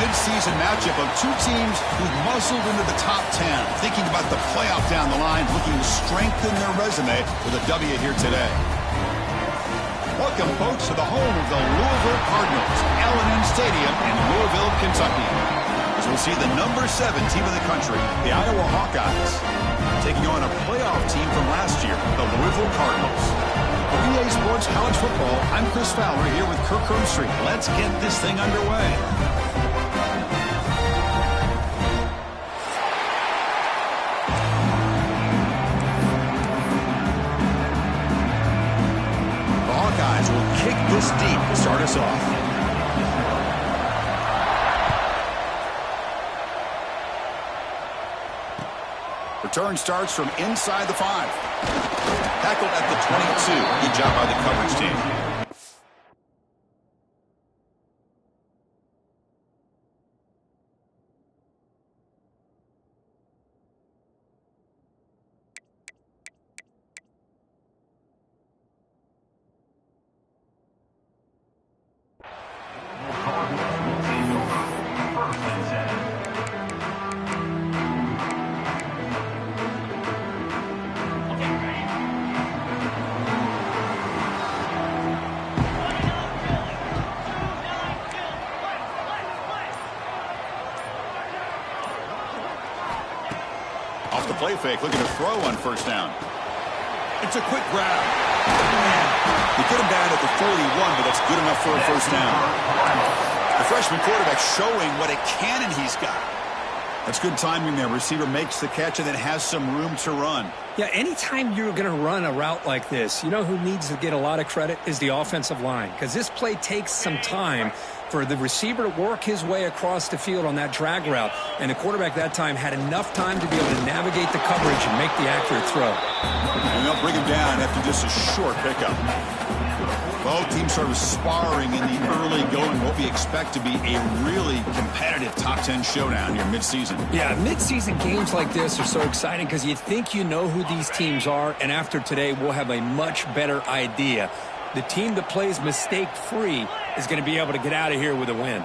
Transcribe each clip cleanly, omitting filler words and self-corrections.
mid-season matchup of two teams who've muscled into the top 10, thinking about the playoff down the line, looking to strengthen their resume with a W here today. Welcome, folks, to the home of the Louisville Cardinals, L&N Stadium in Louisville, Kentucky. As we'll see the number 7 team in the country, the Iowa Hawkeyes, taking on a playoff team from last year, the Louisville Cardinals. For EA Sports College Football, I'm Chris Fowler here with Kirk Herbstreit. Let's get this thing underway. The Hawkeyes will kick this deep to start us off. Return starts from inside the 5. Tackled at the 22. Good job by the coverage team. Off the play fake, looking to throw on first down. It's a quick grab. He put him down at the 41, but that's good enough for a first down. The freshman quarterback showing what a cannon he's got. That's good timing there. Receiver makes the catch and then has some room to run. Yeah, anytime you're going to run a route like this, you know who needs to get a lot of credit is the offensive line, because this play takes some time for the receiver to work his way across the field on that drag route, and the quarterback that time had enough time to be able to navigate the coverage and make the accurate throw. And they'll bring him down after just a short pickup. Both teams sort of sparring in the early going, what we expect to be a really competitive top 10 showdown here mid-season. Yeah, mid-season games like this are so exciting because you think you know who these teams are, and after today we'll have a much better idea. The team that plays mistake-free is going to be able to get out of here with a win.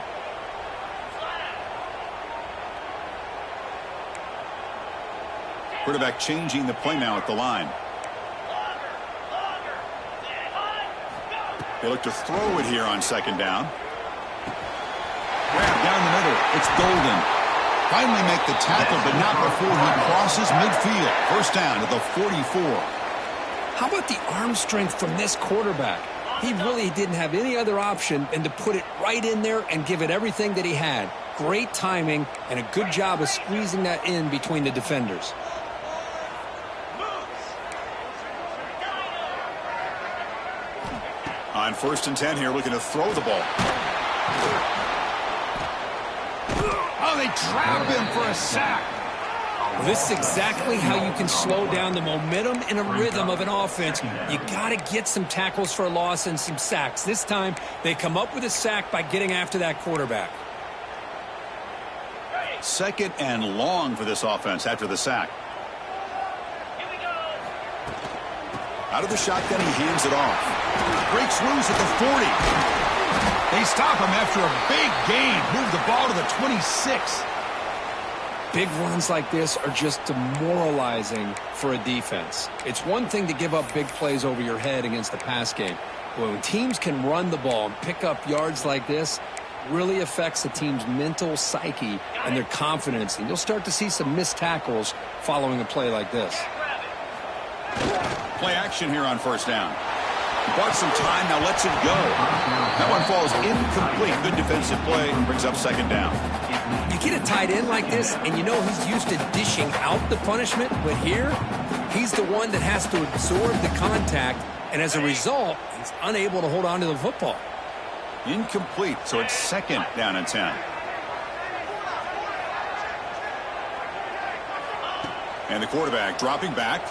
Quarterback changing the play now at the line. They look to throw it here on second down. Grab down the middle. It's Golden. Finally make the tackle, but not before he crosses midfield. First down to the 44. How about the arm strength from this quarterback? He really didn't have any other option than to put it right in there and give it everything that he had. Great timing and a good job of squeezing that in between the defenders. On first and 10 here, looking to throw the ball. Oh, they trap him for a sack. This is exactly how you can slow down the momentum and a rhythm of an offense. You got to get some tackles for a loss and some sacks. This time, they come up with a sack by getting after that quarterback. Second and long for this offense after the sack. Out of the shotgun, he hands it off. Breaks loose at the 40. They stop him after a big gain. Move the ball to the 26. Big runs like this are just demoralizing for a defense. It's one thing to give up big plays over your head against the pass game. But when teams can run the ball and pick up yards like this, really affects the team's mental psyche and their confidence. And you'll start to see some missed tackles following a play like this. Play action here on first down. He bought some time, now lets it go. That one falls incomplete. Good defensive play, brings up second down. You get a tight end like this, and you know he's used to dishing out the punishment, but here, he's the one that has to absorb the contact, and as a result, he's unable to hold on to the football. Incomplete, so it's second down and 10. And the quarterback dropping back,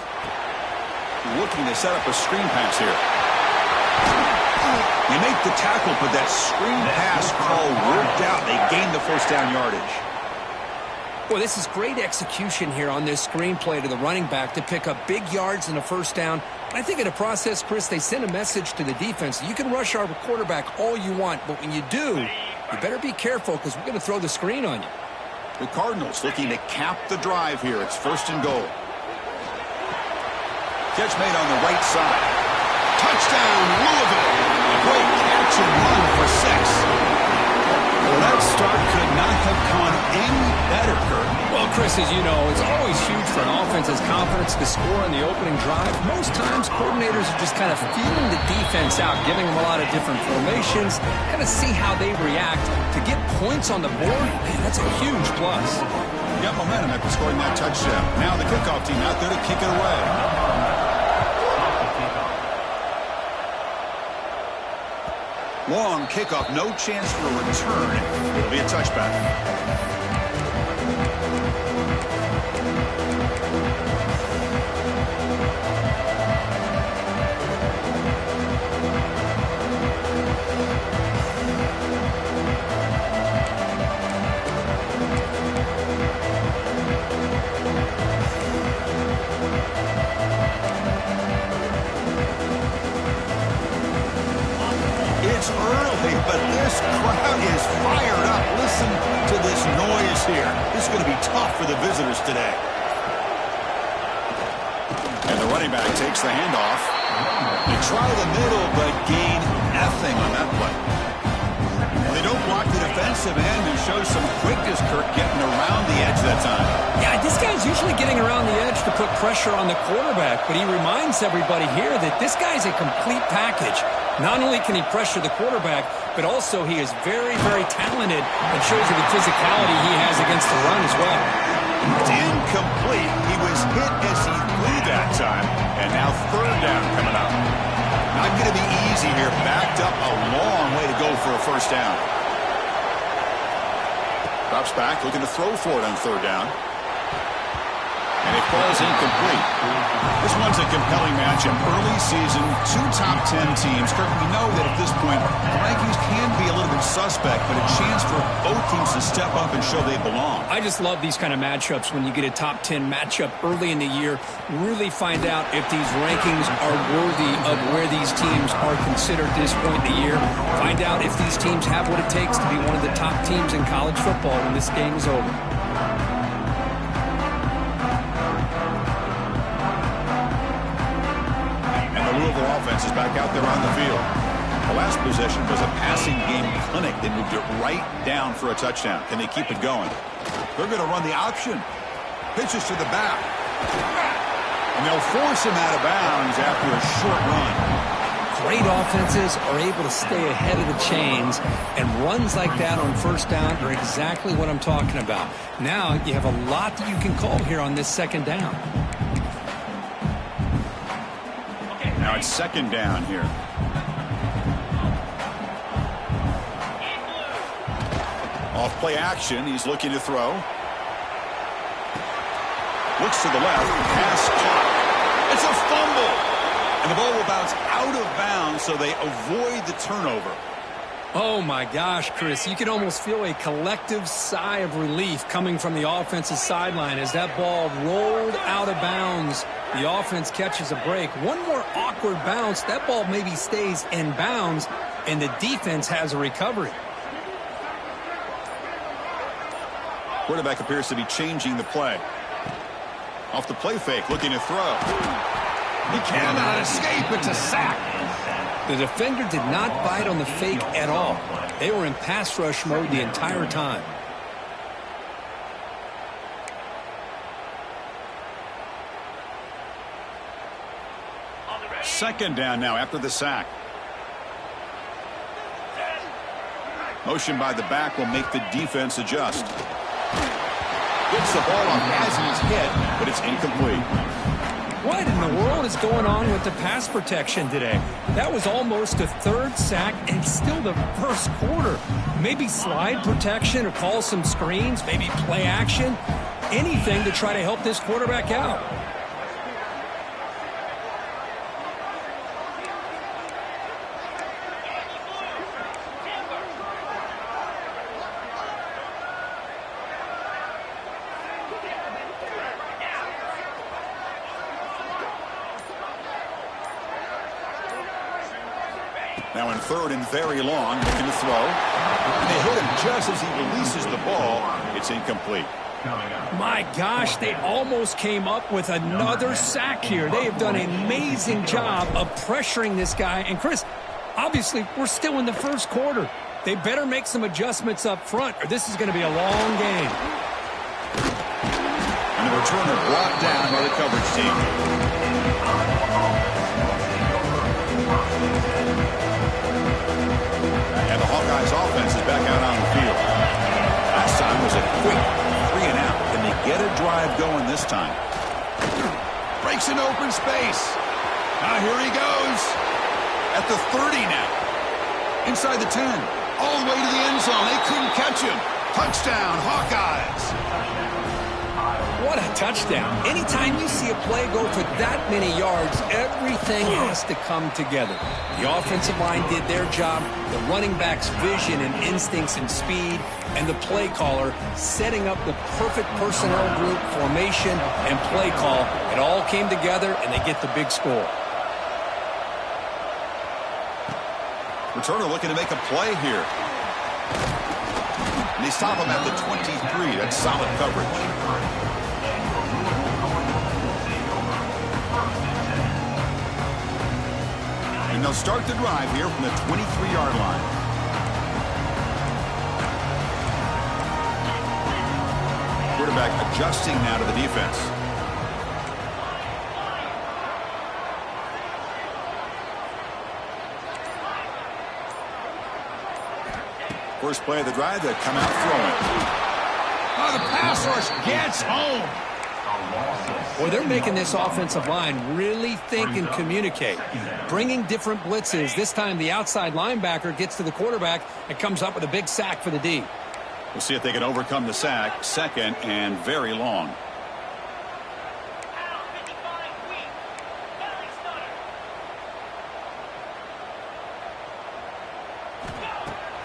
looking to set up a screen pass here. They make the tackle, but that screen pass call worked out. They gained the first down yardage. Well, this is great execution here on this screen play to the running back to pick up big yards in the first down. I think in the process, Chris, they sent a message to the defense. You can rush our quarterback all you want, but when you do, you better be careful because we're going to throw the screen on you. The Cardinals looking to cap the drive here. It's 1st and goal. Catch made on the right side. Touchdown, Louisville. A great catch and run for 6. Well, that start could not have gone any better, Kurt. Well, Chris, as you know, it's always huge for an offense's confidence to score on the opening drive. Most times, coordinators are just kind of feeling the defense out, giving them a lot of different formations, kind of see how they react. To get points on the board, man, that's a huge plus. Got momentum after scoring that touchdown. Now the kickoff team out there to kick it away. Long kickoff, no chance for a return. It'll be a touchback. It's early, but this crowd is fired up. Listen to this noise here. This is going to be tough for the visitors today. And the running back takes the handoff. They try the middle, but gain nothing on that play. They don't block the defensive end and show some quickness, Kirk, getting around the edge that time. Yeah, this guy's usually getting around the edge to put pressure on the quarterback, but he reminds everybody here that this guy's a complete package. Not only can he pressure the quarterback, but also he is very, very talented and shows you the physicality he has against the run as well. It's incomplete. He was hit as he threw that time, and now 3rd down coming up. Not going to be easy here. Backed up a long way to go for a 1st down. Drops back, looking to throw for it on 3rd down. And it falls incomplete. This one's a compelling matchup. Early season, 2 top 10 teams. Kirk, we know that at this point, the rankings can be a little bit suspect, but a chance for both teams to step up and show they belong. I just love these kind of matchups when you get a top 10 matchup early in the year. Really find out if these rankings are worthy of where these teams are considered at this point in the year. Find out if these teams have what it takes to be one of the top teams in college football when this game is over. Louisville offense is back out there on the field. The last possession was a passing game clinic. They moved it right down for a touchdown. Can they keep it going? They're going to run the option. Pitches to the back. And they'll force him out of bounds after a short run. Great offenses are able to stay ahead of the chains, and runs like that on 1st down are exactly what I'm talking about. Now you have a lot that you can call here on this 2nd down. Now it's 2nd down here. Off play action. He's looking to throw. Looks to the left. Pass caught. It's a fumble. And the ball will bounce out of bounds, so they avoid the turnover. Oh, my gosh, Chris. You can almost feel a collective sigh of relief coming from the offensive sideline as that ball rolled out of bounds. The offense catches a break. One more awkward bounce. That ball maybe stays in bounds, and the defense has a recovery. Quarterback appears to be changing the play. Off the play fake, looking to throw. He cannot escape. It's a sack. The defender did not bite on the fake at all. They were in pass rush mode the entire time. Second down now after the sack. Motion by the back will make the defense adjust. Gets the ball off as he's hit, but it's incomplete. What in the world is going on with the pass protection today? That was almost a third sack and still the first quarter. Maybe slide protection or call some screens, maybe play action, anything to try to help this quarterback out. Now in third and very long, looking to throw. And they hit him just as he releases the ball, it's incomplete. My gosh, they almost came up with another sack here. They have done an amazing job of pressuring this guy. And, Chris, obviously, we're still in the first quarter. They better make some adjustments up front, or this is going to be a long game. And the returner brought down by the coverage team. And the Hawkeyes offense is back out on the field. Last time was a quick 3 and out. Can they get a drive going this time? Breaks an open space. Now here he goes. At the 30 now. Inside the 10. All the way to the end zone. They couldn't catch him. Touchdown, Hawkeyes. What a touchdown. Anytime you see a play go for that many yards, everything has to come together. The offensive line did their job, the running back's vision and instincts and speed, and the play caller setting up the perfect personnel group, formation, and play call. It all came together, and they get the big score. Returner looking to make a play here. And they stop him at the 23. That's solid coverage. And they'll start the drive here from the 23-yard line. Quarterback adjusting now to the defense. First play of the drive, they come out throwing. Oh, the pass rush gets home. Well, they're making this offensive line really think and communicate. Bringing different blitzes. This time the outside linebacker gets to the quarterback and comes up with a big sack for the D. We'll see if they can overcome the sack. Second and very long.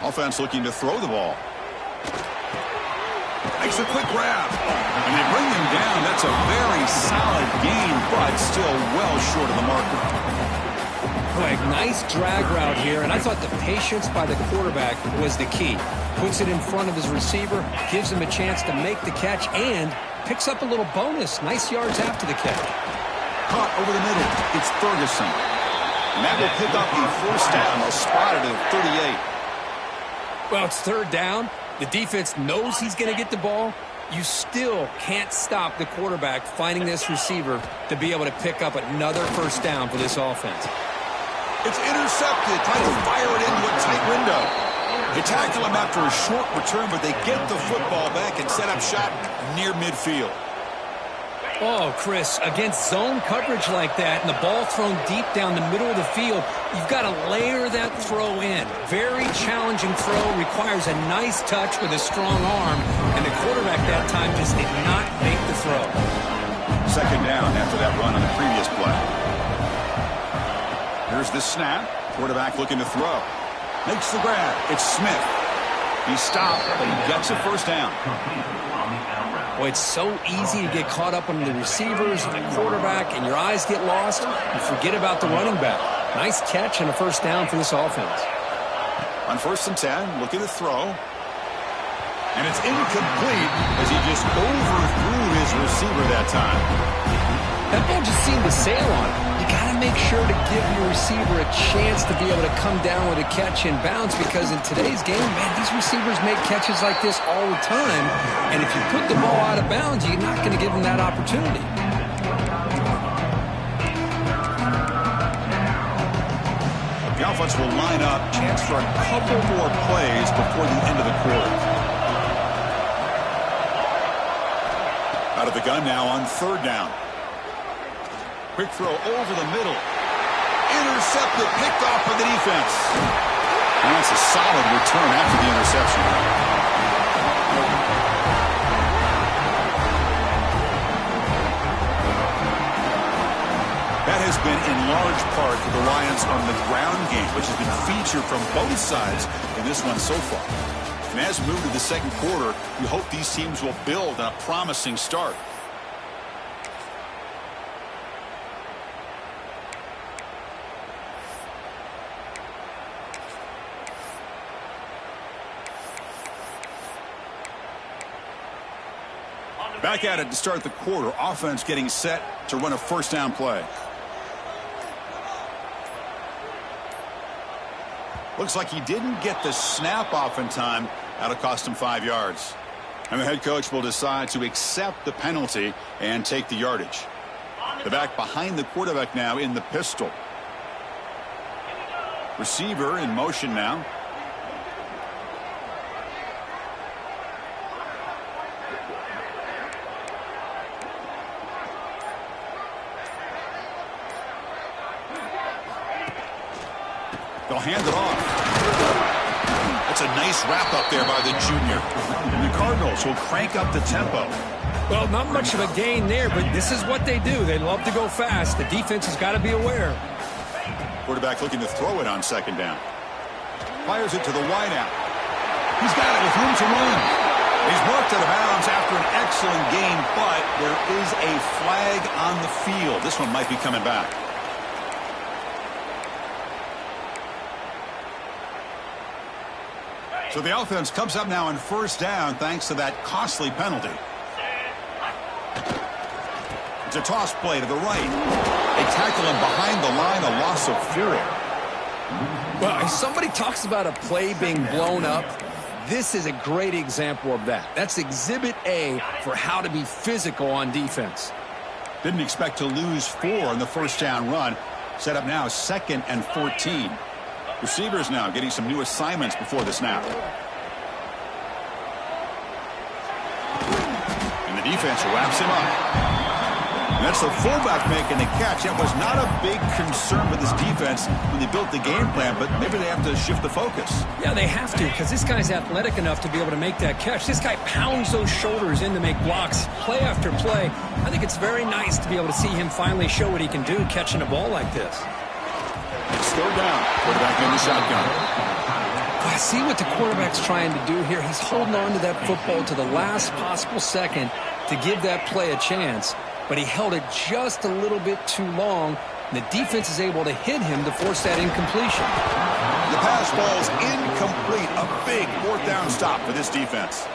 Offense looking to throw the ball. Makes a quick grab. And they bring him down. That's a very solid gain, but still well short of the marker. Greg, nice drag route here, and I thought the patience by the quarterback was the key. Puts it in front of his receiver, gives him a chance to make the catch, and picks up a little bonus. Nice yards after the catch. Caught over the middle. It's Ferguson. And that will pick up the first down. They'll spot it at 38. Well, it's third down. The defense knows he's going to get the ball. You still can't stop the quarterback finding this receiver to be able to pick up another first down for this offense. It's intercepted. Trying to fire it into a tight window. They tackle him after a short return, but they get the football back and set up shop near midfield. Oh, Chris, against zone coverage like that and the ball thrown deep down the middle of the field, you've got to layer that throw in. Very challenging throw, requires a nice touch with a strong arm, and the quarterback that time just did not make the throw. Second down after that run on the previous play. Here's the snap. Quarterback looking to throw. Makes the grab. It's Smith. He stopped, but he gets a first down. Well, it's so easy to get caught up on the receivers and the quarterback, and your eyes get lost. You forget about the running back. Nice catch and a first down for this offense. On 1st and 10, looking to throw. And it's incomplete as he just overthrew his receiver that time. That ball just seemed to sail on him. You got to make sure to give your receiver a chance to be able to come down with a catch and bounce, because in today's game, man, these receivers make catches like this all the time. And if you put the ball out of bounds, you're not going to give them that opportunity. The offense will line up. Chance for a couple more plays before the end of the quarter. Out of the gun now on 3rd down. Quick throw over the middle. Intercepted, picked off by the defense. And that's a solid return after the interception. That has been in large part for the Lions on the ground game, which has been featured from both sides in this one so far. And as we move to the second quarter, we hope these teams will build on a promising start. Back at it to start the quarter. Offense getting set to run a first down play. Looks like he didn't get the snap off in time. That'll cost him 5 yards. And the head coach will decide to accept the penalty and take the yardage. The back behind the quarterback now in the pistol. Receiver in motion now. They'll hand it off. That's a nice wrap up there by the junior. And the Cardinals will crank up the tempo. Well, not much of a gain there, but this is what they do. They love to go fast. The defense has got to be aware. Quarterback looking to throw it on second down. Fires it to the wideout. He's got it with room to run. He's marked out of bounds after an excellent game, but there is a flag on the field. This one might be coming back. So the offense comes up now on first down thanks to that costly penalty. It's a toss play to the right. They tackle him behind the line, a loss of 4. Well, if somebody talks about a play being blown up, this is a great example of that. That's exhibit A for how to be physical on defense. Didn't expect to lose 4 in the first down run. Set up now 2nd and 14. Receivers now getting some new assignments before the snap. And the defense wraps him up. And that's the fullback making the catch. That was not a big concern with this defense when they built the game plan, but maybe they have to shift the focus. Yeah, they have to, because this guy's athletic enough to be able to make that catch. This guy pounds those shoulders in to make blocks play after play. I think it's very nice to be able to see him finally show what he can do catching a ball like this. It's third down. Quarterback in the shotgun. I see what the quarterback's trying to do here. He's holding on to that football to the last possible second to give that play a chance. But he held it just a little bit too long. And the defense is able to hit him to force that incompletion. The pass ball's incomplete. A big fourth down stop for this defense.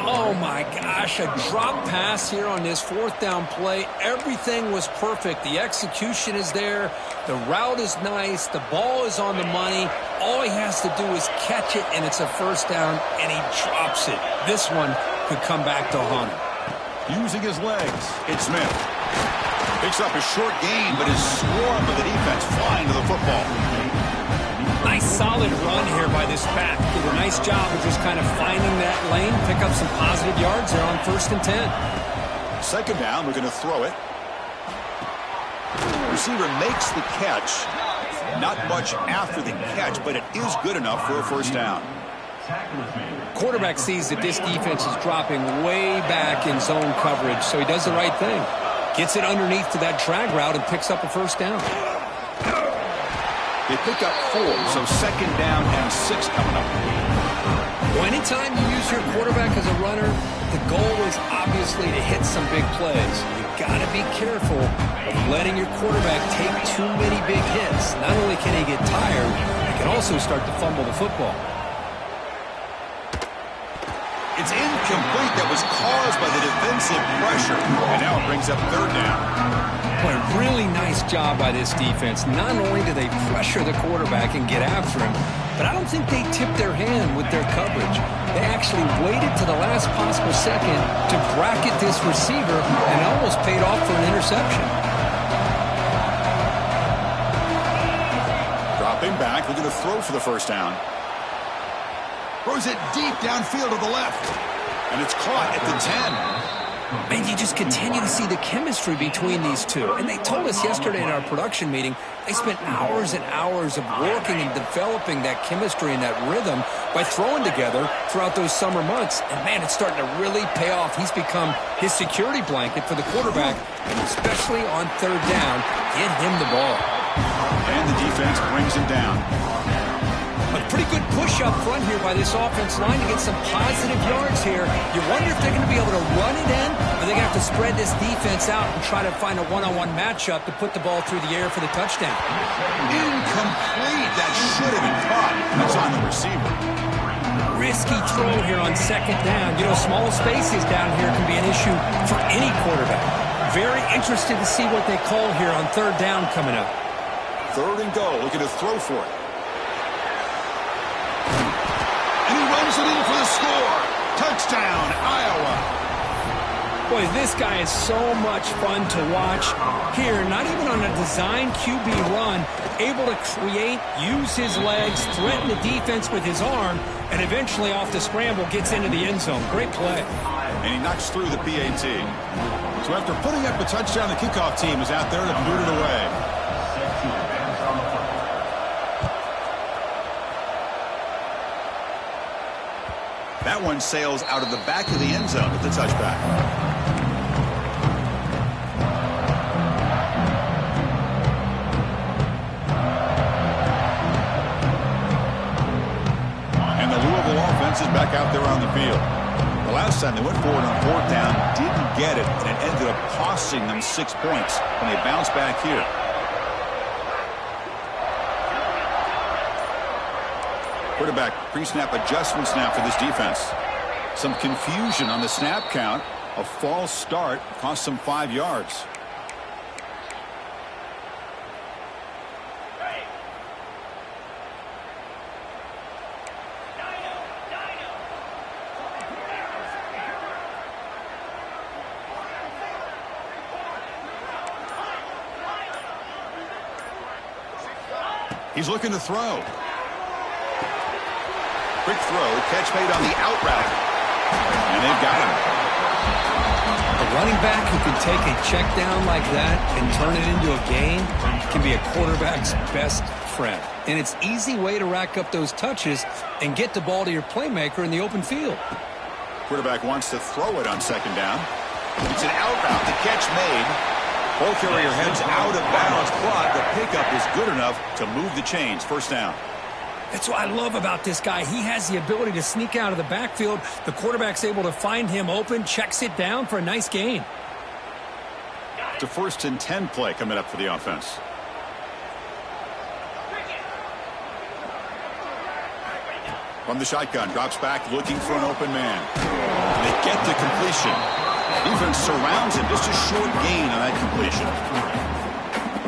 Oh, my gosh. A drop pass here on this fourth down play. Everything was perfect. The execution is there. The route is nice. The ball is on the money. All he has to do is catch it, and it's a first down, and he drops it. This one could come back to haunt him. Using his legs, it's Smith. Picks up a short gain, but is swarmed by the defense flying to the football. Nice solid run here by this back. Did a nice job of just kind of finding that lane, pick up some positive yards there on 1st and 10. Second down, we're going to throw it. Receiver makes the catch. Not much after the catch, but it is good enough for a first down. Quarterback sees that this defense is dropping way back in zone coverage, so he does the right thing. Gets it underneath to that drag route and picks up a first down. They pick up 4, so second down and 6 coming up. Well, anytime you use your quarterback as a runner, the goal is obviously to hit some big plays. You've got to be careful of letting your quarterback take too many big hits. Not only can he get tired, he can also start to fumble the football. It's incomplete. That was caused by the defensive pressure. And now it brings up third down. Boy, really nice job by this defense. Not only do they pressure the quarterback and get after him, but I don't think they tipped their hand with their coverage. They actually waited to the last possible second to bracket this receiver, and it almost paid off for an interception. Dropping back, looking to throw for the first down. Throws it deep downfield to the left. And it's caught at the 10. And you just continue to see the chemistry between these two. And they told us yesterday in our production meeting, they spent hours and hours of working and developing that chemistry and that rhythm by throwing together throughout those summer months. And, man, it's starting to really pay off. He's become his security blanket for the quarterback, and especially on third down, get him the ball. And the defense brings him down. A pretty good push up front here by this offense line to get some positive yards here. You wonder if they're going to be able to run it in, or they're going to have to spread this defense out and try to find a one-on-one matchup to put the ball through the air for the touchdown. Incomplete. That should have been caught. That's on the receiver. risky throw here on second down. You know, small spaces down here can be an issue for any quarterback. Very interested to see what they call here on third down coming up. Third and goal. Looking to throw for it. And he runs it in for the score. Touchdown, Iowa. Boy, this guy is so much fun to watch here. Not even on a design QB run, able to create, use his legs, threaten the defense with his arm, and eventually off the scramble gets into the end zone. Great play. And he knocks through the PAT. So after putting up a touchdown, the kickoff team is out there to boot it away. That one sails out of the back of the end zone with the touchback. Is back out there on the field. The last time they went forward on fourth down, didn't get it, and it ended up costing them 6 points when they bounced back here. Quarterback pre-snap adjustments now for this defense. Some confusion on the snap count. A false start cost them 5 yards. He's looking to throw. Quick throw, catch made on the out route. And they've got him. A running back who can take a check down like that and turn it into a gain can be a quarterback's best friend. And it's an easy way to rack up those touches and get the ball to your playmaker in the open field. Quarterback wants to throw it on second down. It's an out route. The catch made. Ball carrier heads out of bounds, but the pickup is good enough to move the chains. First down. That's what I love about this guy. He has the ability to sneak out of the backfield. The quarterback's able to find him open, checks it down for a nice gain. It's a 1st and 10 play coming up for the offense. From the shotgun, drops back, looking for an open man. And they get the completion. Defense surrounds him. Just a short gain on that completion.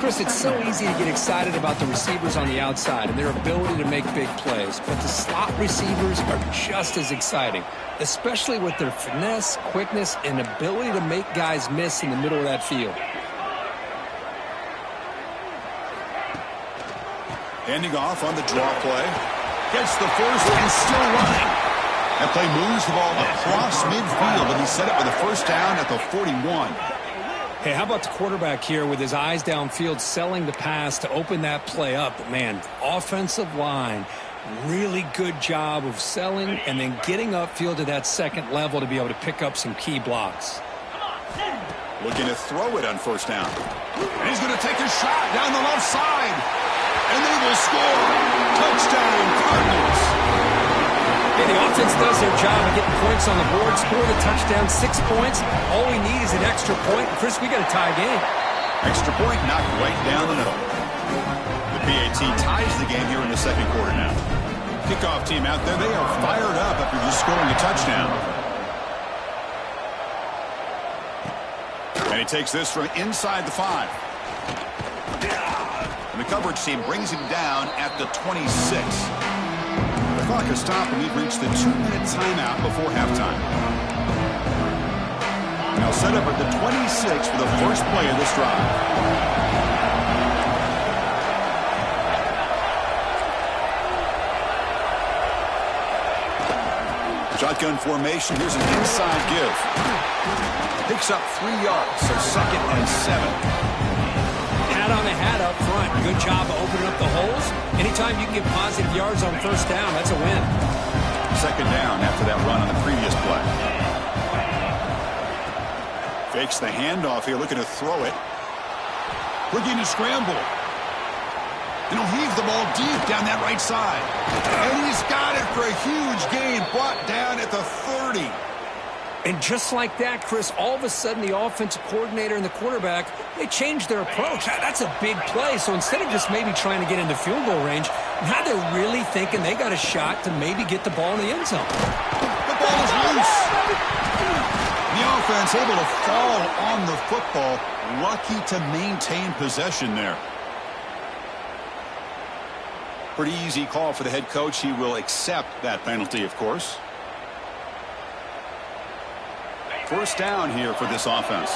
Chris, it's so easy to get excited about the receivers on the outside and their ability to make big plays. But the slot receivers are just as exciting, especially with their finesse, quickness, and ability to make guys miss in the middle of that field. Handing off on the draw play. Gets the first and still running. That play moves the ball across midfield, and he set it with a first down at the 41. Hey, how about the quarterback here with his eyes downfield, selling the pass to open that play up? But, man, offensive line, really good job of selling and then getting upfield to that second level to be able to pick up some key blocks. Looking to throw it on first down. And he's going to take a shot down the left side. And they will score. Touchdown, Cardinals. The offense does their job of getting points on the board, score the touchdown, 6 points. All we need is an extra point. And Chris, we got a tie game. Extra point knocked right down the middle. The PAT ties the game here in the second quarter now. Kickoff team out there, they are fired up after just scoring a touchdown. And he takes this from inside the 5. And the coverage team brings him down at the 26. The clock has stopped and we've reached the 2-minute timeout before halftime. Now set up at the 26 for the first play of this drive. Shotgun formation. Here's an inside give. Picks up 3 yards, so 2nd and 7. Hat on the hat up front. Good job of opening up the holes. Anytime you can get positive yards on first down, that's a win. Second down after that run on the previous play. Fakes the handoff here, looking to throw it. Looking to scramble. And he'll heave the ball deep down that right side. And he's got it for a huge gain, brought down at the 30. And just like that, Chris, all of a sudden the offensive coordinator and the quarterback, they changed their approach. That's a big play. So instead of just maybe trying to get into field goal range, now they're really thinking they got a shot to maybe get the ball in the end zone. The ball is loose. The offense able to fall on the football. Lucky to maintain possession there. Pretty easy call for the head coach. He will accept that penalty, of course. First down here for this offense.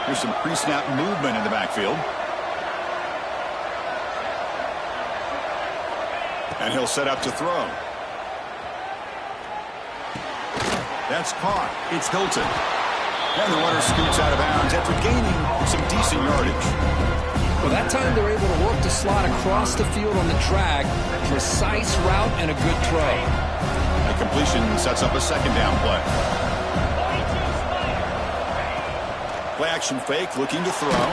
Here's some pre-snap movement in the backfield. And he'll set up to throw. That's caught. It's Hilton. And the runner scoots out of bounds after gaining some decent yardage. Well, that time they're able to work the slot across the field on the track. Precise route and a good throw. The completion sets up a second down play. Play action fake, looking to throw.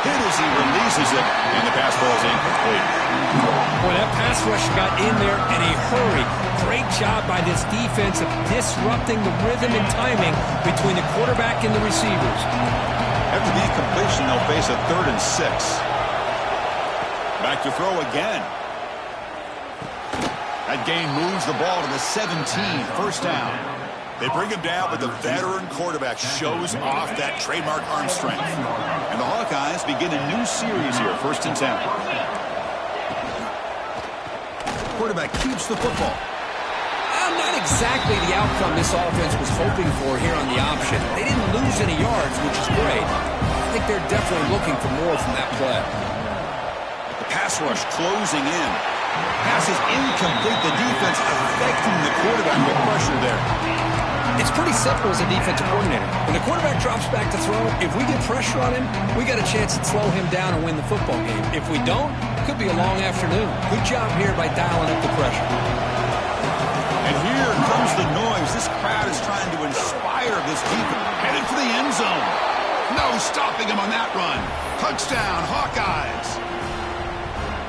Hit as he releases it, and the pass ball is incomplete. Boy, that pass rush got in there in a hurry. Great job by this defense of disrupting the rhythm and timing between the quarterback and the receivers. After the incompletion, they'll face a 3rd and 6. Back to throw again. That gain moves the ball to the 17, first down. They bring him down, but the veteran quarterback shows off that trademark arm strength. And the Hawkeyes begin a new series here, 1st and 10. Quarterback keeps the football. Not exactly the outcome this offense was hoping for here on the option. They didn't lose any yards, which is great. I think they're definitely looking for more from that play. The pass rush closing in. Pass is incomplete. The defense affecting the quarterback with pressure there. It's pretty simple as a defensive coordinator. When the quarterback drops back to throw, if we get pressure on him, we got a chance to slow him down and win the football game. If we don't, it could be a long afternoon. Good job here by dialing up the pressure. And here comes the noise. This crowd is trying to inspire this defense. Headed for the end zone. No stopping him on that run. Touchdown, Hawkeyes.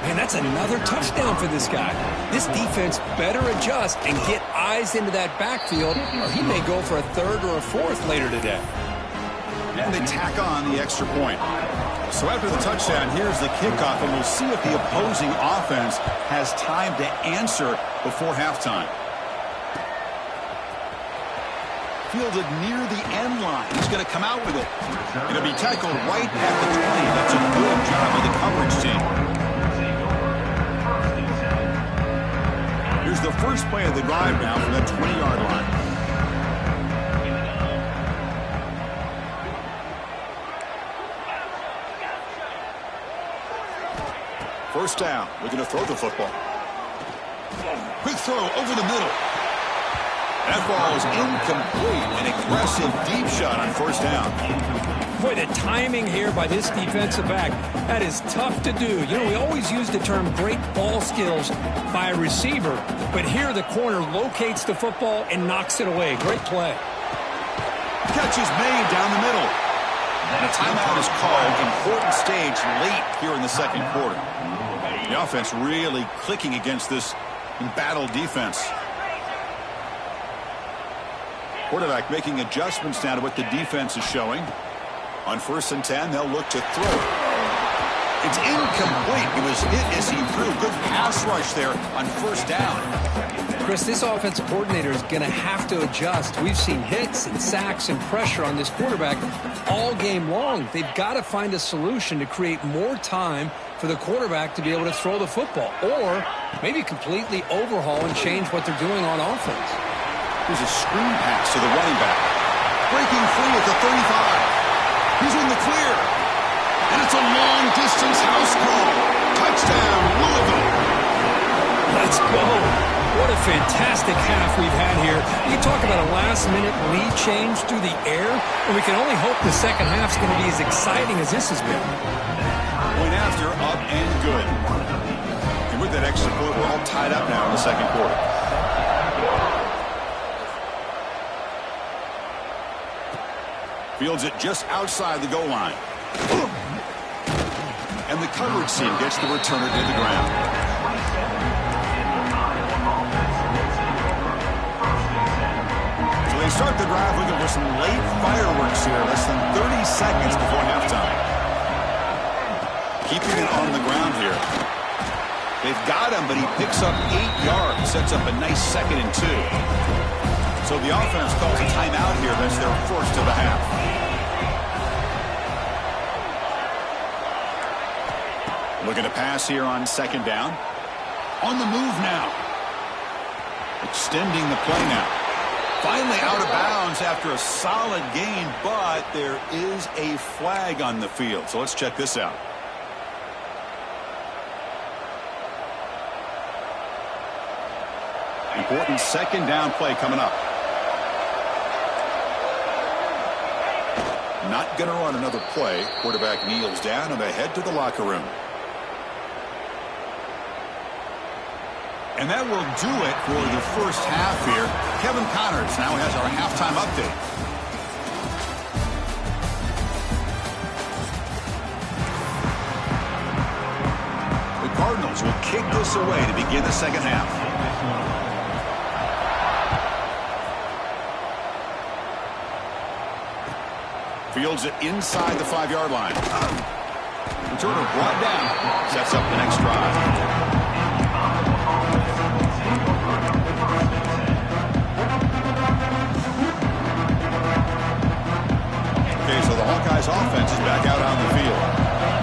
Man, that's another touchdown for this guy. This defense better adjust and get eyes into that backfield, or he may go for a 3rd or a 4th later today. And they tack on the extra point. So after the touchdown, here's the kickoff, and we'll see if the opposing offense has time to answer before halftime. Fielded near the end line. He's going to come out with it. It'll be tackled right at the 20. That's a good job of the coverage team. Here's the first play of the drive now from the 20-yard line. First down. Looking to throw the football. Quick throw over the middle. That ball is incomplete. An aggressive deep shot on first down. Boy, the timing here by this defensive back, that is tough to do. You know, we always use the term great ball skills by a receiver, but here the corner locates the football and knocks it away. Great play. Catch is made down the middle. And a timeout is called. Important stage late here in the second quarter. The offense really clicking against this embattled defense. Quarterback making adjustments now to what the defense is showing. On 1st and 10, they'll look to throw. It's incomplete. He was hit as he threw. Good pass rush there on first down. Chris, this offensive coordinator is going to have to adjust. We've seen hits and sacks and pressure on this quarterback all game long. They've got to find a solution to create more time for the quarterback to be able to throw the football, or maybe completely overhaul and change what they're doing on offense. Here's a screen pass to the running back. Breaking free at the 35. He's in the clear. And it's a long-distance house call. Touchdown, Louisville. Let's go. What a fantastic half we've had here. You talk about a last-minute lead change through the air, and we can only hope the second half's going to be as exciting as this has been. Point after, up and good. And with that extra point, we're all tied up now in the second quarter. Fields it just outside the goal line. And the coverage team gets the returner to the ground. some late fireworks here, less than 30 seconds before halftime. Keeping it on the ground here. They've got him, but he picks up 8 yards, sets up a nice 2nd and 2. So the offense calls a timeout here. That's their first of the half. Looking to pass here on 2nd down. On the move now. Extending the play now. Finally out of bounds after a solid gain, but there is a flag on the field. So let's check this out. Important 2nd down play coming up. Not going to run another play. Quarterback kneels down and they head to the locker room. And that will do it for the first half here. Kevin Connors now has our halftime update. The Cardinals will kick this away to begin the second half. Fields it inside the 5-yard line. Returner brought down. Sets up the next drive. Okay, so the Hawkeyes offense is back out on the field.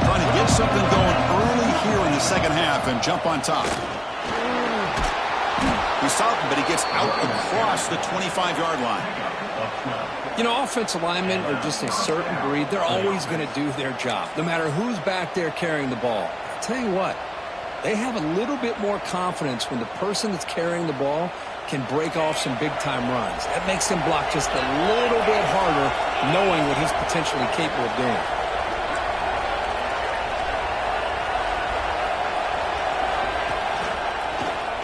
Trying to get something going early here in the second half and jump on top. He stopped him, but he gets out across the 25-yard line. You know, offensive linemen are just a certain breed. They're always going to do their job, no matter who's back there carrying the ball. I'll tell you what, they have a little bit more confidence when the person that's carrying the ball can break off some big-time runs. That makes him block just a little bit harder, knowing what he's potentially capable of doing.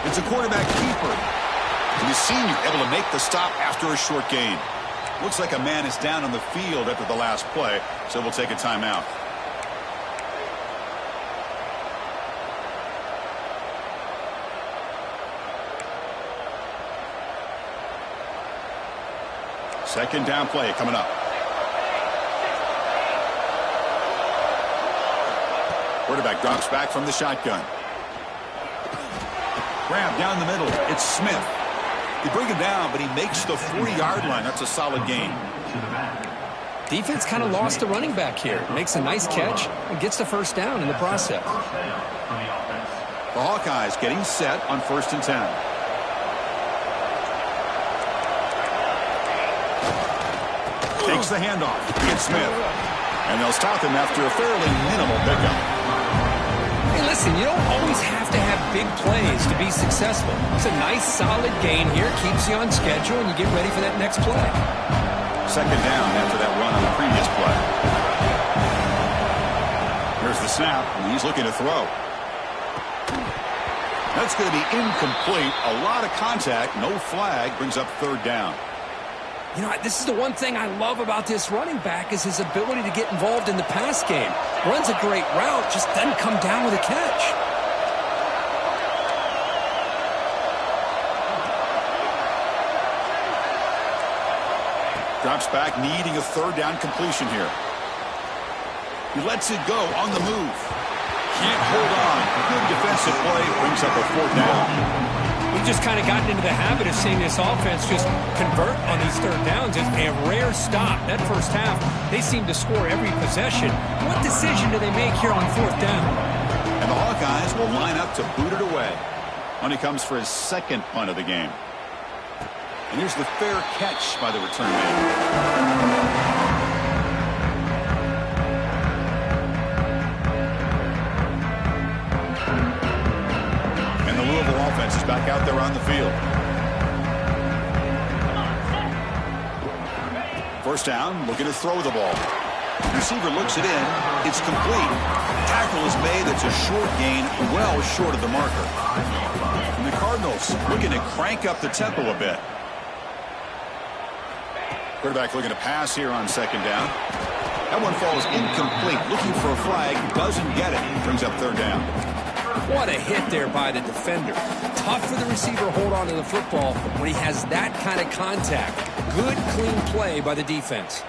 It's a quarterback keeper. And the senior able to make the stop after a short gain. Looks like a man is down on the field after the last play, so we'll take a timeout. Second down play coming up. Quarterback drops back from the shotgun. Grab down the middle. It's Smith. They bring him down, but he makes the 40-yard line. That's a solid gain. Defense kind of lost the running back here. Makes a nice catch and gets the first down in the process. The Hawkeyes getting set on 1st and 10. Takes the handoff. It's Smith. And they'll stop him after a fairly minimal pickup. Hey, listen, you don't always have to have big plays to be successful. It's a nice, solid gain here. Keeps you on schedule, and you get ready for that next play. Second down after that run on the previous play. Here's the snap, and he's looking to throw. That's going to be incomplete. A lot of contact. No flag. Brings up 3rd down. You know, this is the one thing I love about this running back is his ability to get involved in the pass game. Runs a great route, just doesn't come down with a catch. Drops back, needing a 3rd down completion here. He lets it go on the move. Can't hold on. Good defensive play. Brings up a 4th down. We've just kind of gotten into the habit of seeing this offense just convert on these 3rd downs. It's a rare stop. That first half, they seem to score every possession. What decision do they make here on 4th down? And the Hawkeyes will line up to boot it away. When he comes for his 2nd punt of the game. And here's the fair catch by the return man. Offense is back out there on the field. 1st down, looking to throw the ball. Receiver looks it in. It's complete. Tackle is made. It's a short gain, well short of the marker. And the Cardinals looking to crank up the tempo a bit. Quarterback looking to pass here on 2nd down. That one falls incomplete. Looking for a flag. Doesn't get it. Brings up 3rd down. What a hit there by the defender. Tough for the receiver to hold on to the football when he has that kind of contact. Good, clean play by the defense.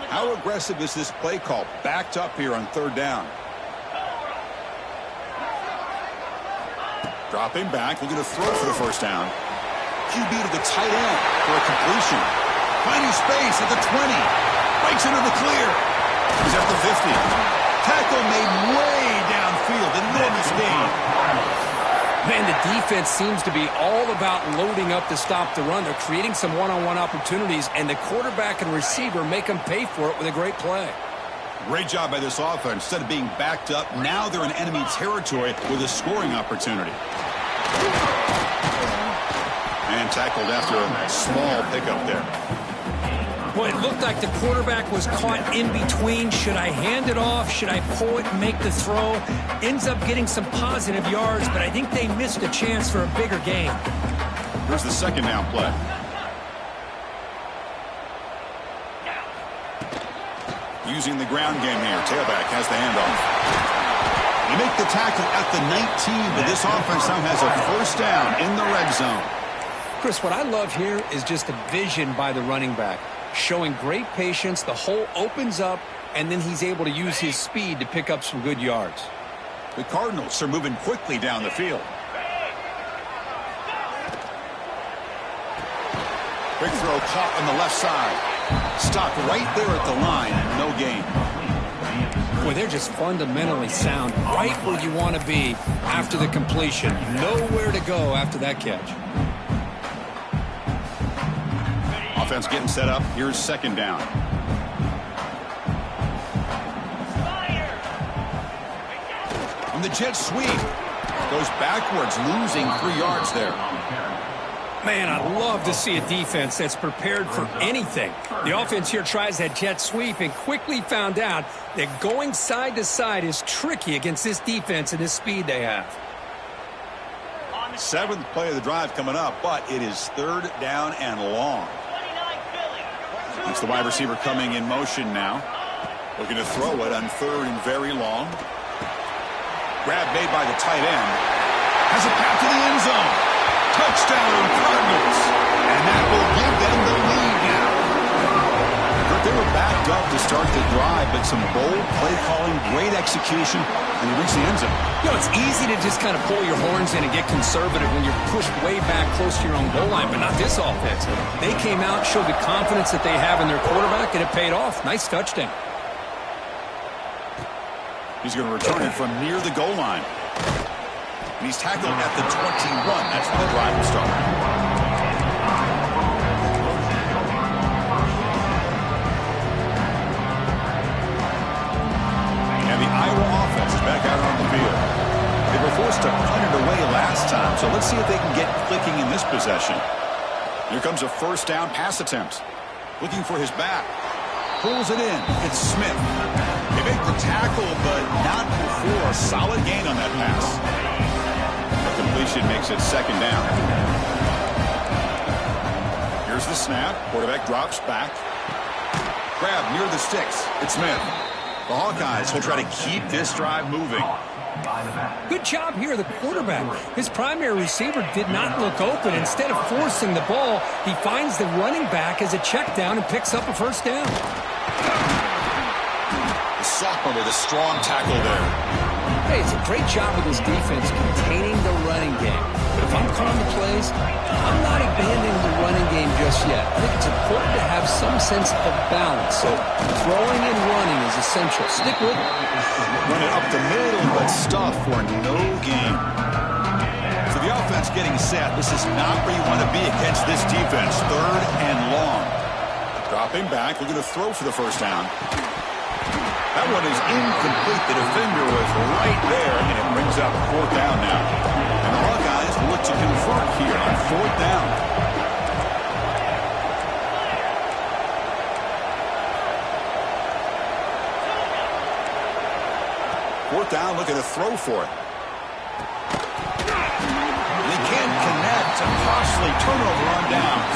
How aggressive is this play call? Backed up here on third down. Dropping back, looking to throw for the first down. QB to the tight end for a completion. Finding space at the 20. Breaks into the clear. He's at the 50. Tackle made way downfield. Enormous gain. Man, the defense seems to be all about loading up to stop the run. They're creating some one-on-one opportunities, and the quarterback and receiver make them pay for it with a great play. Great job by this offense. Instead of being backed up, now they're in enemy territory with a scoring opportunity. And tackled after a small pickup there. Well, it looked like the quarterback was caught in between. Should I hand it off? Should I pull it and make the throw? Ends up getting some positive yards, but I think they missed a chance for a bigger gain. Here's the second down play. Using the ground game here. Tailback has the handoff. They make the tackle at the 19, but this offense now has a first down in the red zone. Chris, what I love here is just the vision by the running back. Showing great patience, the hole opens up, and then he's able to use his speed to pick up some good yards. The Cardinals are moving quickly down the field. Big throw caught on the left side. Stopped right there at the line, and no gain. Boy, they're just fundamentally sound, right where you want to be after the completion. Nowhere to go after that catch. Offense getting set up. Here's second down. And the jet sweep goes backwards, losing 3 yards there. Man, I love to see a defense that's prepared for anything. The offense here tries that jet sweep and quickly found out that going side to side is tricky against this defense and this speed they have. 7th play of the drive coming up, but it is third down and long. It's the wide receiver coming in motion now. Looking to throw it on third and very long. Grab made by the tight end. Has a path to the end zone. Touchdown, Cardinals. And that will give them the lead now. But they were backed up to start the drive, but some bold play calling, great execution, and they reach the end zone. You know, it's easy to just kind of pull your horns in and get conservative when you're pushed way back close to your own goal line, but not this offense. They came out, showed the confidence that they have in their quarterback, and it paid off. Nice touchdown. He's going to return it from near the goal line. And he's tackled at the 21. That's where the drive will start. And the Iowa offense is back out on the field. They were forced to punt it away last time, so let's see if they can get clicking in this possession. Here comes a first down pass attempt. Looking for his back. Pulls it in. It's Smith. They make the tackle, but not before a solid gain on that pass. The completion makes it second down. Here's the snap. Quarterback drops back. Grab near the sticks. It's Smith. The Hawkeyes will try to keep this drive moving. Good job here, the quarterback. His primary receiver did not look open. Instead of forcing the ball, he finds the running back as a check down and picks up a first down. The sophomore with a strong tackle there. Hey, it's a great job with his defense containing the running game. But if I'm calling the plays, I'm not abandoning the running game just yet. I think it's important to have some sense of balance. So throwing and running is essential. Stick with it. Run it up the middle, but stuff for no gain. So the offense getting set. This is not where you want to be against this defense. Third and long. Dropping back, looking to throw for the first down. That one is incomplete. The defender was right there, and it brings up fourth down now. And the Hawkeyes will look to convert here on fourth down. Fourth down, looking to throw for it. They can't connect. A costly turnover on downs.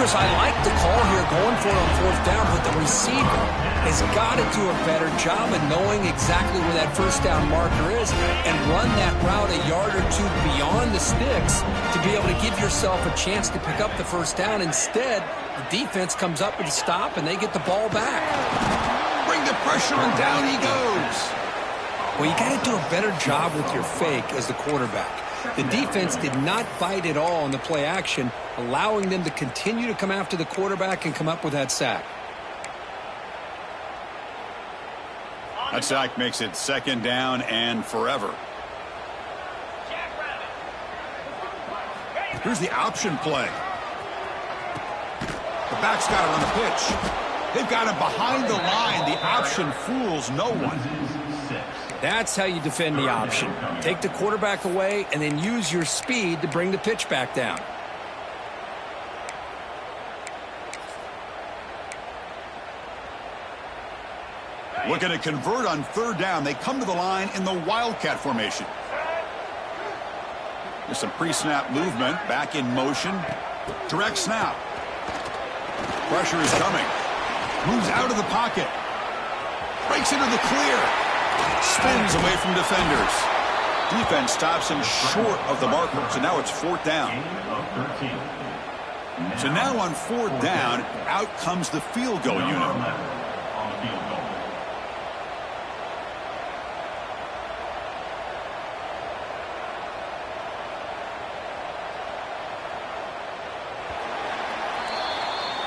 Chris, I like the call here going for it on fourth down, but the receiver has got to do a better job of knowing exactly where that first down marker is and run that route a yard or two beyond the sticks to be able to give yourself a chance to pick up the first down. Instead, the defense comes up with a stop, and they get the ball back. Bring the pressure, and down he goes. Well, you got to do a better job with your fake as the quarterback. The defense did not bite at all on the play action, allowing them to continue to come after the quarterback and come up with that sack. That sack makes it second down and forever. Here's the option play. The back's got it on the pitch. They've got him behind the line. The option fools no one. That's how you defend the option. Take the quarterback away and then use your speed to bring the pitch back down. Looking to convert on third down. They come to the line in the Wildcat formation. There's some pre-snap movement. Back in motion. Direct snap. Pressure is coming. Moves out of the pocket. Breaks into the clear. Spins away from defenders. Defense stops him short of the marker. So now it's fourth down. So now on fourth down, out comes the field goal unit.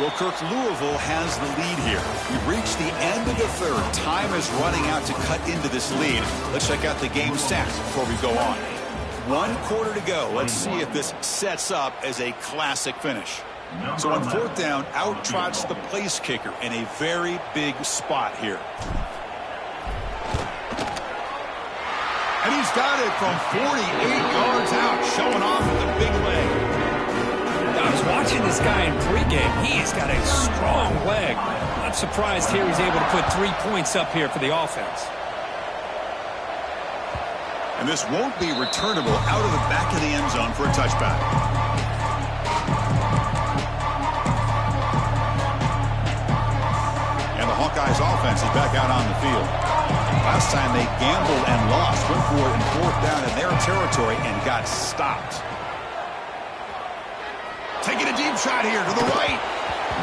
Well, Kirk, Louisville has the lead here. We've reached the end of the third. Time is running out to cut into this lead. Let's check out the game stats before we go on. 1 quarter to go. Let's see if this sets up as a classic finish. So on fourth down, out trots the place kicker in a very big spot here. And he's got it from 48 yards out, showing off with a big leg. I was watching this guy in pregame. He has got a strong leg. Not surprised here he's able to put 3 points up here for the offense. And this won't be returnable out of the back of the end zone for a touchback. And the Hawkeyes offense is back out on the field. Last time they gambled and lost, went for it in fourth down in their territory and got stopped. Taking a deep shot here to the right.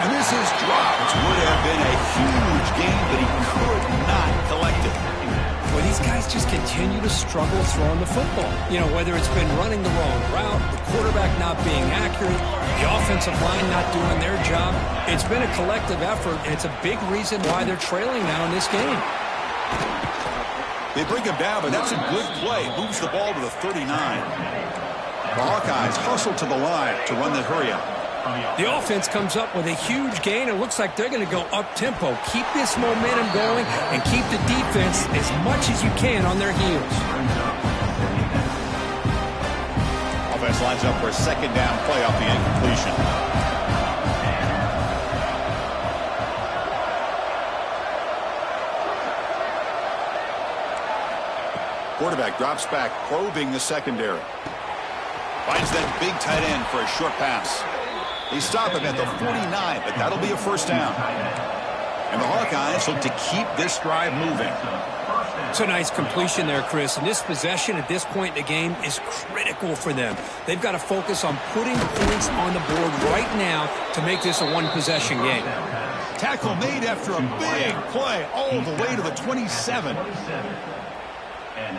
And this is dropped. Would have been a huge game, but he could not collect it. Well, these guys just continue to struggle throwing the football. You know, whether it's been running the wrong route, the quarterback not being accurate, the offensive line not doing their job. It's been a collective effort, and it's a big reason why they're trailing now in this game. They bring him down, but that's a good play. Moves the ball to the 39. The Hawkeyes hustle to the line to run the hurry-up. The offense comes up with a huge gain. It looks like they're going to go up-tempo. Keep this momentum going and keep the defense as much as you can on their heels. Offense lines up for a second down play off the incompletion. Quarterback drops back, probing the secondary. Finds that big tight end for a short pass. They stop him at the 49, but that'll be a first down. And the Hawkeyes look to keep this drive moving. It's a nice completion there, Chris. And this possession at this point in the game is critical for them. They've got to focus on putting points on the board right now to make this a one-possession game. Tackle made after a big play all the way to the 27.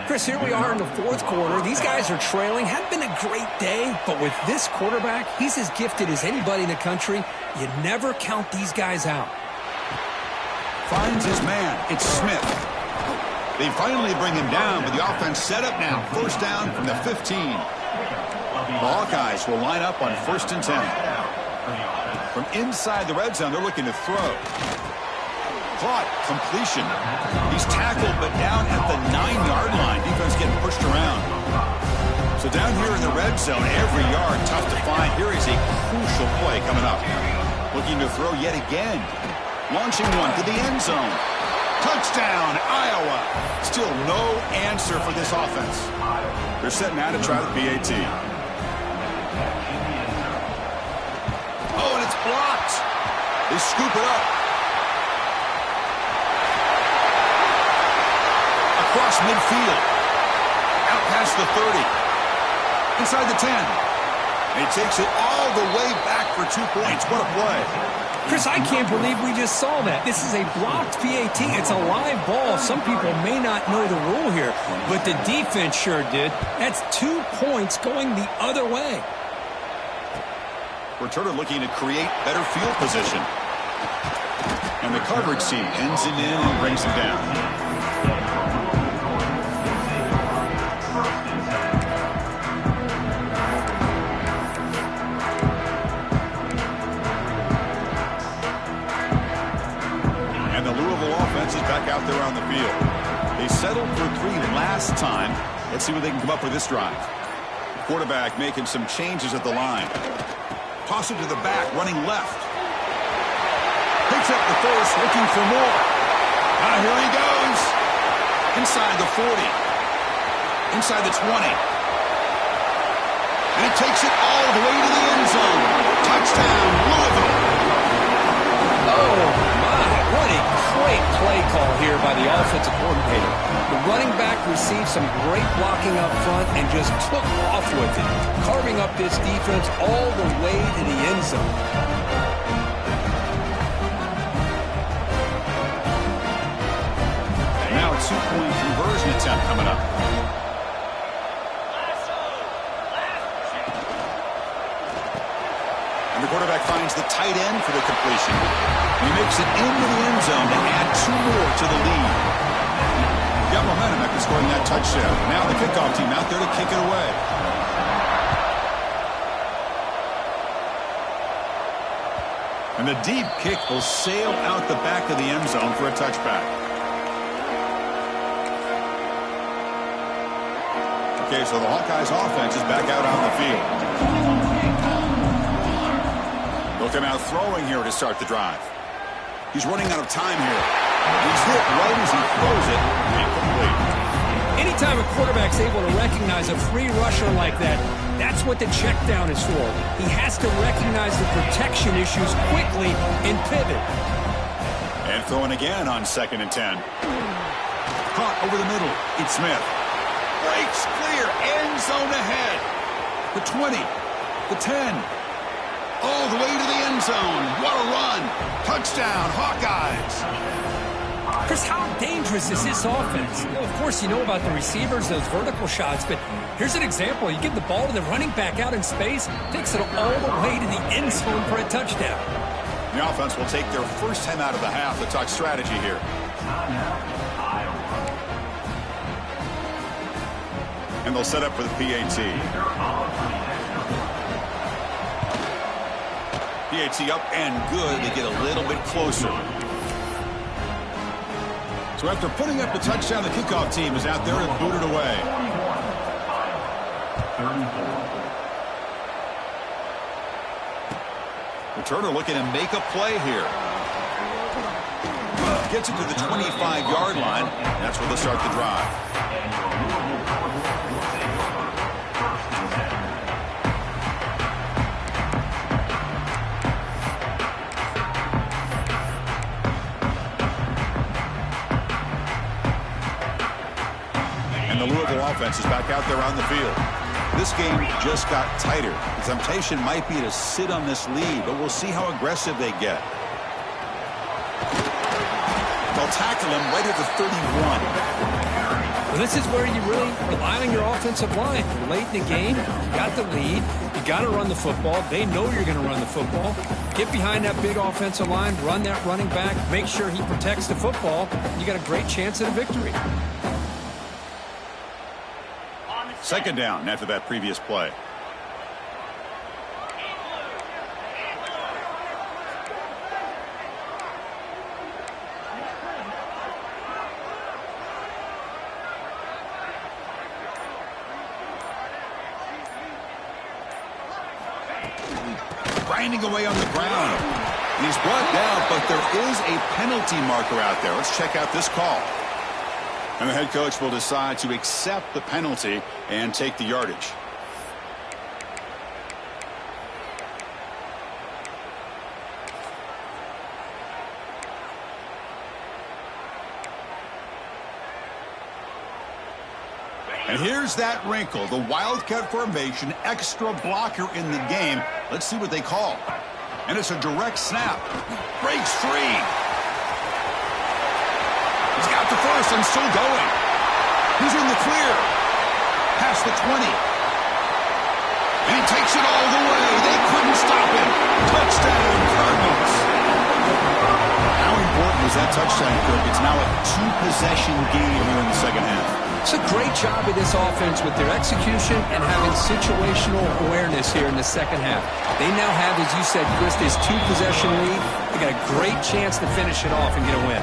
Chris, here we are in the fourth quarter. These guys are trailing. Hadn't been a great day, but with this quarterback, he's as gifted as anybody in the country. You never count these guys out. Finds his man. It's Smith. They finally bring him down, but the offense set up now. First down from the 15. The Hawkeyes will line up on 1st and 10. From inside the red zone, they're looking to throw. Caught, completion. He's tackled, but down at the 9-yard line. Defense getting pushed around. So down here in the red zone, every yard tough to find. Here is a crucial play coming up. Looking to throw yet again. Launching one to the end zone. Touchdown, Iowa. Still no answer for this offense. They're setting out to try the PAT. Oh, and it's blocked. They scoop it up. Across midfield. Out past the 30. Inside the 10. And he takes it all the way back for 2 points. What a play. Chris, I can't believe we just saw that. This is a blocked PAT. It's a live ball. Some people may not know the rule here, but the defense sure did. That's 2 points going the other way. Returner looking to create better field position. And the coverage team ends it in and brings him down. And the Louisville offense is back out there on the field. They settled for 3 last time. Let's see what they can come up with this drive. Quarterback making some changes at the line. Toss it to the back, running left. Picks up the first, looking for more. Here he goes. Inside the 40. Inside the 20. And he takes it all the way to the end zone. Touchdown, Louisville. Oh, my. What a great play call here by the offensive coordinator. The running back received some great blocking up front and just took off with it, carving up this defense all the way to the end zone. And now a 2-point conversion attempt coming up. And the quarterback finds the tight end for the completion. He makes it into the end zone to add 2 more to the lead. Got momentum after scoring that touchdown. Now the kickoff team out there to kick it away. And the deep kick will sail out the back of the end zone for a touchback. Okay, so the Hawkeyes offense is back out on the field. They'll come out throwing here to start the drive. He's running out of time here. He's hit right as he throws it. Incomplete. Anytime a quarterback's able to recognize a free rusher like that, that's what the check down is for. He has to recognize the protection issues quickly and pivot. And throwing again on 2nd and 10. Caught over the middle. It's Smith. Breaks clear. End zone ahead. The 20. The 10. All the way to the end zone. What a run. Touchdown, Hawkeyes. Chris, how dangerous is this offense? Of course, you know about the receivers, those vertical shots, but here's an example. You give the ball to the running back out in space, takes it all the way to the end zone for a touchdown. The offense will take their first time out of the half to talk strategy here. And they'll set up for the PAT. PAT up and good. They get a little bit closer. So after putting up the touchdown, the kickoff team is out there to boot it away. Returner looking to make a play here. Gets it to the 25-yard line. That's where they'll start the drive. The Louisville offense is back out there on the field. This game just got tighter. The temptation might be to sit on this lead, but we'll see how aggressive they get. They'll tackle him right at the 31. Well, this is where you really rely on your offensive line. You're late in the game, you got the lead, you got to run the football. They know you're going to run the football. Get behind that big offensive line, run that running back, make sure he protects the football. You got a great chance at a victory. 2nd down after that previous play. Grinding away on the ground. And he's brought down, but there is a penalty marker out there. Let's check out this call. And the head coach will decide to accept the penalty and take the yardage. And here's that wrinkle, the Wildcat formation, extra blocker in the game. Let's see what they call. And it's a direct snap. Breaks free. He's got the first and still going. He's in the clear. Past the 20. And he takes it all the way. They couldn't stop him. Touchdown, Cardinals. How important was that touchdown, Kirk? It's now a two-possession game here in the second half. It's a great job of this offense with their execution and having situational awareness here in the second half. They now have, as you said, Chris, this two-possession lead. They got a great chance to finish it off and get a win.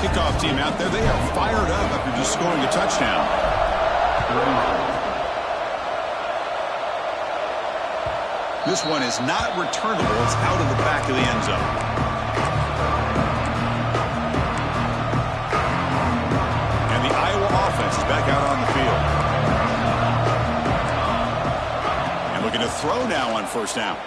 Kickoff team out there, they are fired up after just scoring a touchdown. This one is not returnable. It's out of the back of the end zone. Offense is back out on the field. And looking to throw now on first down.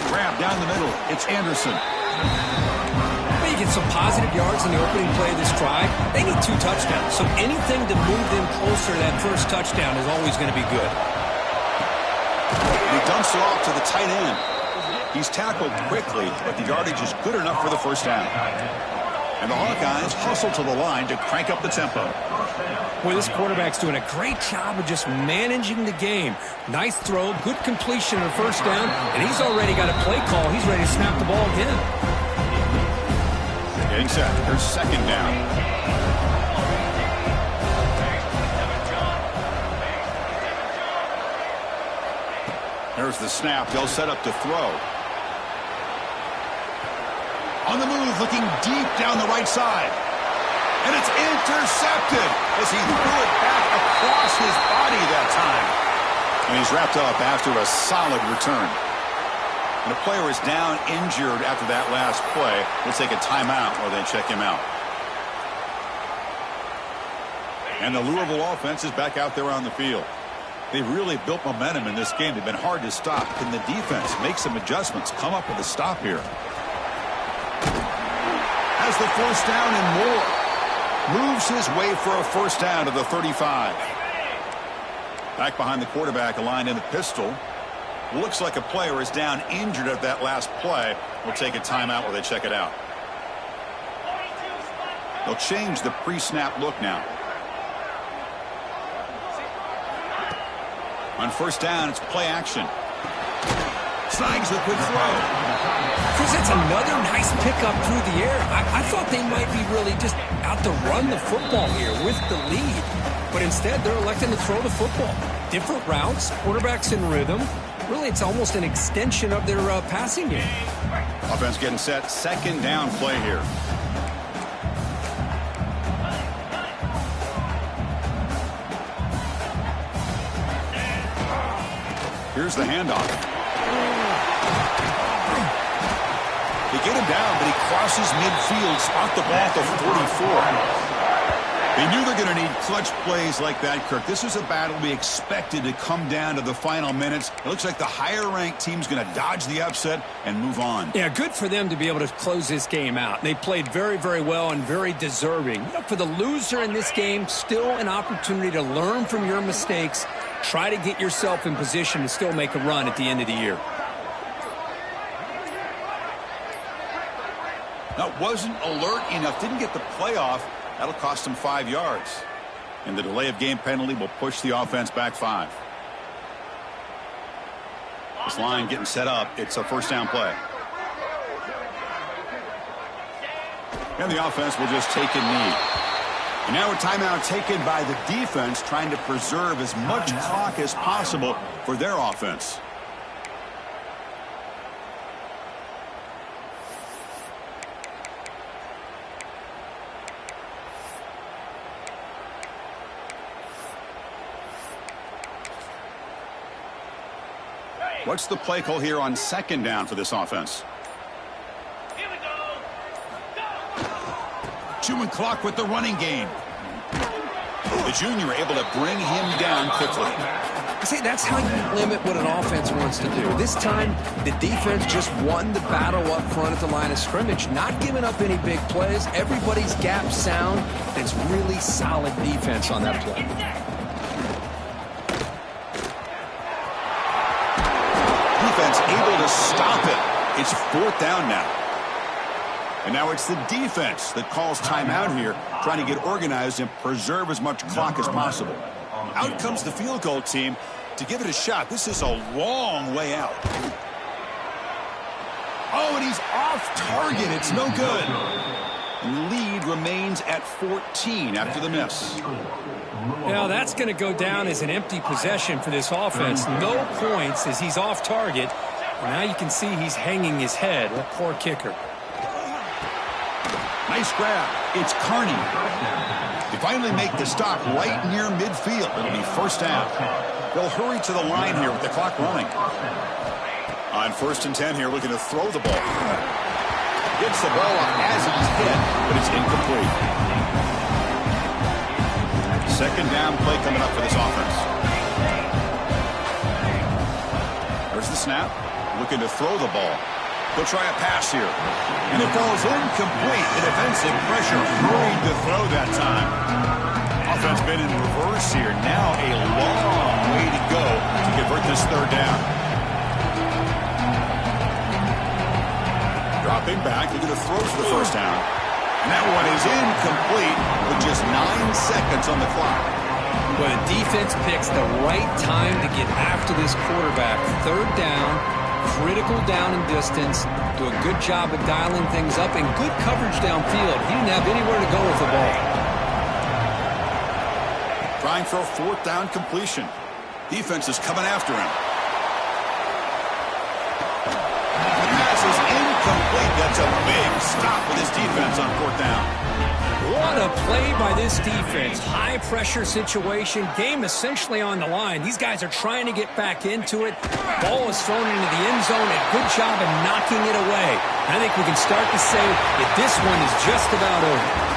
Grab down the middle. It's Anderson. Well, you get some positive yards in the opening play of this drive. They need 2 touchdowns, so anything to move them closer to that first touchdown is always going to be good. And he dumps it off to the tight end. He's tackled quickly, but the yardage is good enough for the first down. And the Hawkeyes hustle to the line to crank up the tempo. Boy, this quarterback's doing a great job of just managing the game. Nice throw, good completion of first down, and he's already got a play call. He's ready to snap the ball again. Getting set. Here's second down. There's the snap. They'll set up to throw. On the move, looking deep down the right side. And it's intercepted as he threw it back across his body that time. And he's wrapped up after a solid return. And the player is down injured after that last play. We'll take a timeout while they check him out. And the Louisville offense is back out there on the field. They've really built momentum in this game. They've been hard to stop. Can the defense make some adjustments, come up with a stop here? Has the first down and more. Moves his way for a first down to the 35. Back behind the quarterback, aligned in the pistol. Looks like a player is down injured at that last play. We'll take a timeout while they check it out. They'll change the pre-snap look now. On first down, it's play action. Snags the quick throw. Chris, that's another nice pickup through the air. I thought they might be really just out to run the football here with the lead. But instead, they're electing to throw the football. Different routes, quarterbacks in rhythm. Really, it's almost an extension of their passing game. Offense getting set. Second down play here. Here's the handoff. They get him down, but he crosses midfield, spot the ball at the 44. They knew they're going to need clutch plays like that, Kirk. This is a battle we expected to come down to the final minutes. It looks like the higher-ranked team's going to dodge the upset and move on. Yeah, good for them to be able to close this game out. They played very, very well and very deserving. You know, for the loser in this game, still an opportunity to learn from your mistakes. Try to get yourself in position to still make a run at the end of the year. That wasn't alert enough. Didn't get the playoff. That'll cost him 5 yards. And the delay of game penalty will push the offense back 5. This line getting set up. It's a first down play. And the offense will just take a knee. And now a timeout taken by the defense, trying to preserve as much clock as possible for their offense. What's the play call here on second down for this offense? Here we go. Chewing clock with the running game. The junior able to bring him down quickly. It's say that's how you limit what an offense wants to do. This time, the defense just won the battle up front at the line of scrimmage, not giving up any big plays. Everybody's gap sound. It's really solid defense on that play. Defense able to stop it. It's 4th down now. And now it's the defense that calls timeout here, trying to get organized and preserve as much clock as possible. Out comes the field goal team to give it a shot. This is a long way out. Oh, and he's off target. It's no good. And the lead remains at 14 after the miss. Now that's going to go down as an empty possession for this offense. No points as he's off target. And now you can see he's hanging his head. A poor kicker. Nice grab. It's Carney. They finally make the stop right near midfield. It'll be 1st down. They'll hurry to the line here with the clock running. On 1st and 10 here, looking to throw the ball. Gets the ball up as he's hit, but it's incomplete. 2nd down play coming up for this offense. There's the snap. Looking to throw the ball. He'll try a pass here. And it falls incomplete. The defensive pressure hurried to throw that time. Offense been in reverse here. Now a long way to go to convert this 3rd down. Dropping back, looking to throw for the 1st down. And that one is incomplete with just 9 seconds on the clock. But the defense picks the right time to get after this quarterback. 3rd down. Critical down and distance, do a good job of dialing things up, and good coverage downfield. He didn't have anywhere to go with the ball. Trying for a 4th down completion. Defense is coming after him. The pass is incomplete. That's a big stop with his defense on 4th down. What a play by this defense. High pressure situation. Game essentially on the line. These guys are trying to get back into it. Ball is thrown into the end zone. A good job of knocking it away. I think we can start to say that this one is just about over.